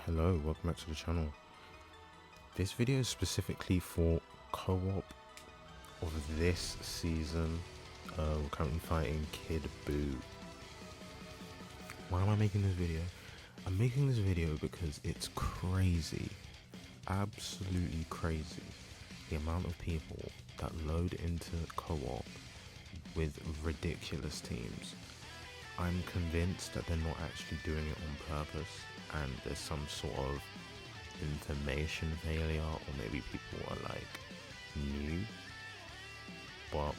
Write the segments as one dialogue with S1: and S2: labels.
S1: Hello, welcome back to the channel. This video is specifically for co-op of this season. We're currently fighting Kid Buu. Why am I making this video? I'm making this video because it's crazy, absolutely crazy, the amount of people that load into co-op with ridiculous teams. I'm convinced that they're not actually doing it on purpose, and there's some sort of information failure, or maybe people are like new, but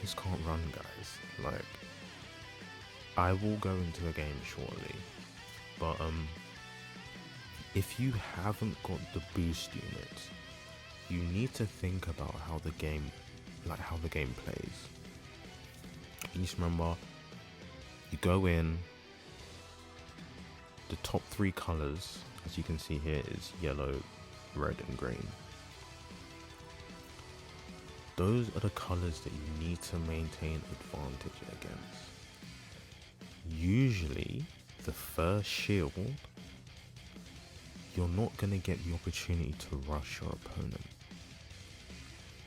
S1: this can't run, guys. Like, I will go into a game shortly, but if you haven't got the boost units, you need to think about how the game plays. You need to remember, you go in, the top three colors, as you can see here, is yellow, red and green. Those are the colors that you need to maintain advantage against. Usually, the first shield, you're not going to get the opportunity to rush your opponent,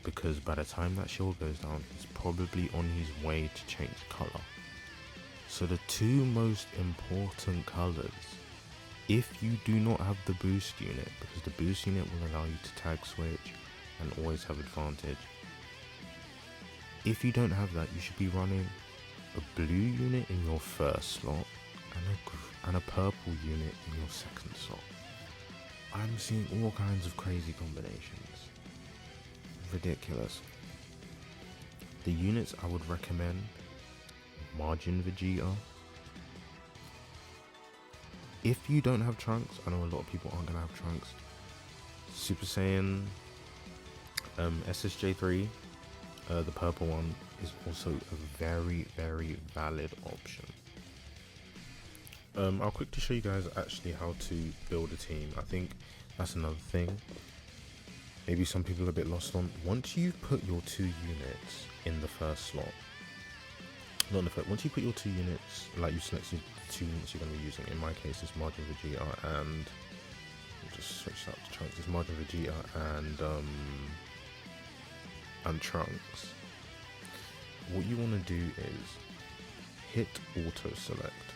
S1: because by the time that shield goes down, he's probably on his way to change color. So the two most important colors, if you do not have the boost unit, because the boost unit will allow you to tag switch and always have advantage. If you don't have that, you should be running a blue unit in your first slot and a purple unit in your second slot. I'm seeing all kinds of crazy combinations. Ridiculous. The units I would recommend: Margin Vegeta. If you don't have Trunks, I know a lot of people aren't gonna have Trunks. Super Saiyan SSJ3, the purple one, is also a very valid option. I'll quickly show you guys actually how to build a team. I think that's another thing maybe some people are a bit lost on. Once you've put your two units in the first slot, not in the first, once you put your two units, like you selected the two units you're going to be using, in my case it's Margin Vegeta and, I'll just switch that to Trunks, it's Margin Vegeta and Trunks. What you want to do is hit auto select,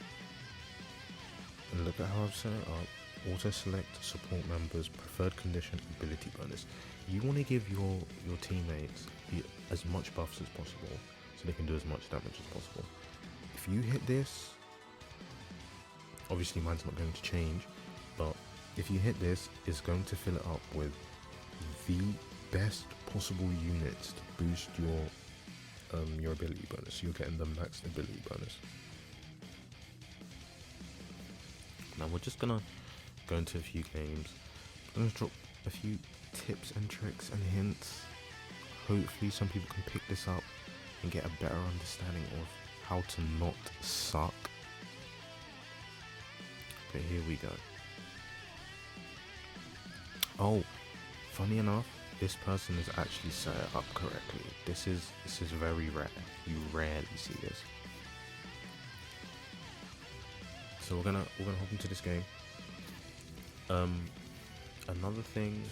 S1: and look at how I've set it up. Auto select support members, preferred condition, ability bonus. You want to give your teammates as much buffs as possible, so they can do as much damage as possible. If you hit this, obviously mine's not going to change, but if you hit this, it's going to fill it up with the best possible units to boost your ability bonus. So you're getting the max ability bonus. Now we're just gonna go into a few games. I'm gonna drop a few tips and tricks and hints. Hopefully some people can pick this up and get a better understanding of how to not suck. But here we go. Oh, funny enough, this person has actually set it up correctly. This is very rare. You rarely see this. So we're gonna hop into this game. Another thing,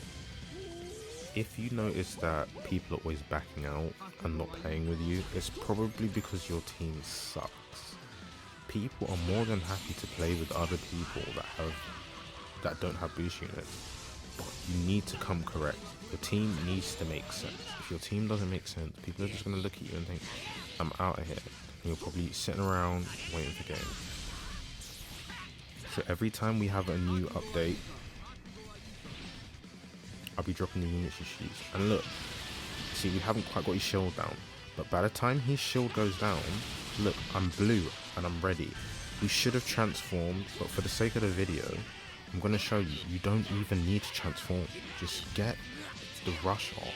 S1: if you notice that people are always backing out and not playing with you, it's probably because your team sucks. People are more than happy to play with other people that don't have boost units, but you need to come correct. Your team needs to make sense. If your team doesn't make sense, people are just gonna look at you and think, I'm out of here. And you're probably sitting around waiting for games. So every time we have a new update, I'll be dropping the units sheets. And look, see, we haven't quite got his shield down, but by the time his shield goes down, look, I'm blue and I'm ready. We should have transformed, but for the sake of the video, I'm going to show you, you don't even need to transform. Just get the rush off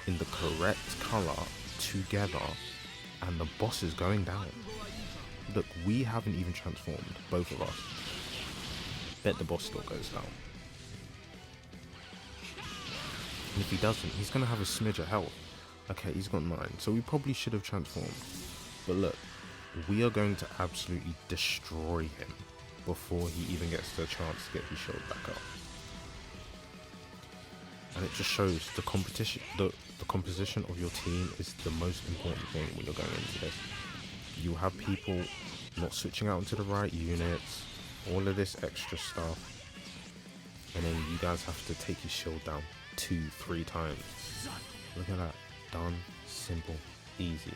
S1: in the correct color together, and the boss is going down. Look, we haven't even transformed, both of us. Bet the boss still goes down. And if he doesn't, he's going to have a smidge of health. Okay, he's got 9, so we probably should have transformed. But look, we are going to absolutely destroy him. before he even gets the chance to get his shield back up. And it just shows the competition, the composition of your team is the most important thing when you're going into this. You have people not switching out into the right units, all of this extra stuff, and then you guys have to take your shield down 2-3 times. Look at that. Done. Simple. Easy.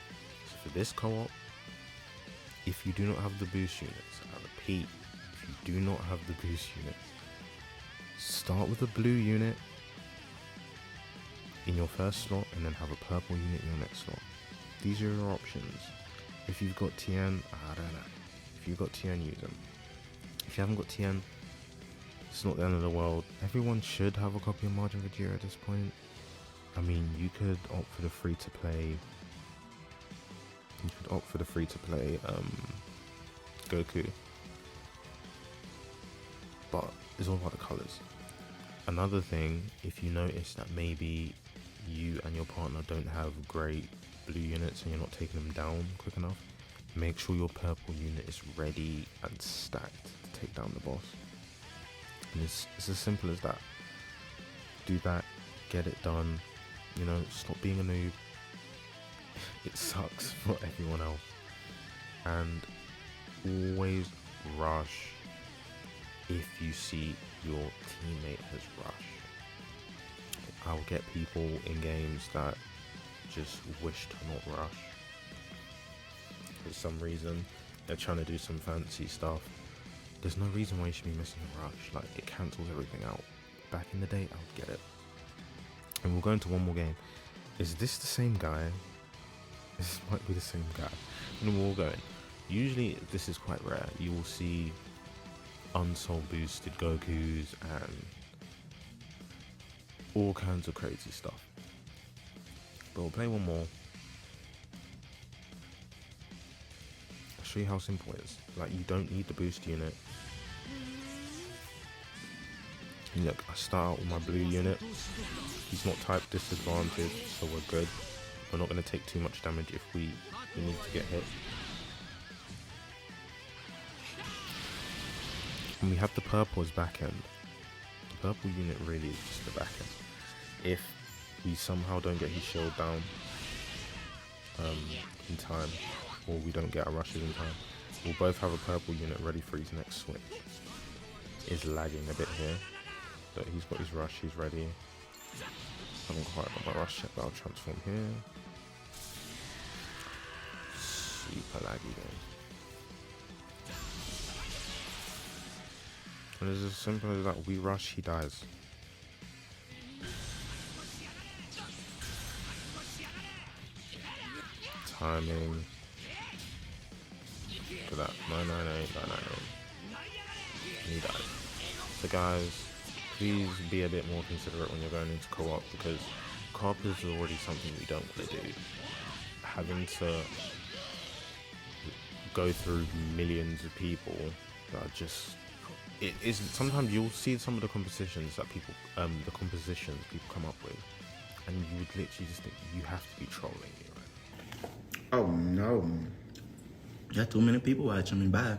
S1: So for this co-op, if you do not have the boost units, I repeat, if you do not have the boost units, start with a blue unit in your first slot and then have a purple unit in your next slot. These are your options. If you've got TN, I don't know. If you've got TN, use them. If you haven't got TN, it's not the end of the world. Everyone should have a copy of Margin Vegeta at this point. I mean, you could opt for the free-to-play. You could opt for the free-to-play Goku, but it's all about the colors. Another thing, if you notice that maybe you and your partner don't have great blue units and you're not taking them down quick enough, make sure your purple unit is ready and stacked to take down the boss. And it's as simple as that. Do that, get it done, you know, stop being a noob. It sucks for everyone else. And always rush if you see your teammate has rushed. I'll get people in games that just wish to not rush. For some reason, they're trying to do some fancy stuff. There's no reason why you should be missing a rush. Like, it cancels everything out. Back in the day, I would get it. And we'll go into one more game. Is this the same guy? This might be the same guy. And we'll go in. Usually, this is quite rare. You will see unsoul boosted Gokus and all kinds of crazy stuff. But we'll play one more. I'll show you how simple it is. Like, you don't need the boost unit. And look, I start out with my blue unit. He's not type disadvantage, so we're good. We're not going to take too much damage if we need to get hit. And we have the purple as back end. The purple unit really is just the back end. If we somehow don't get his shield down in time, or we don't get our rushes in time, we'll both have a purple unit ready for his next switch. Is lagging a bit here, but he's got his rush, he's ready. Haven't quite got my rush yet, but I'll transform here. Super laggy game. And it's as simple as that. We rush, he dies. Timing. Look at that. 998, 998. He dies. So guys, please be a bit more considerate when you're going into co-op, because co-op is already something we don't want to do. Having to go through millions of people that are just, it is, sometimes you'll see some of the compositions that people come up with, and you would literally just think you have to be trolling me, right?
S2: Oh no. Got too many people watching me. Bye.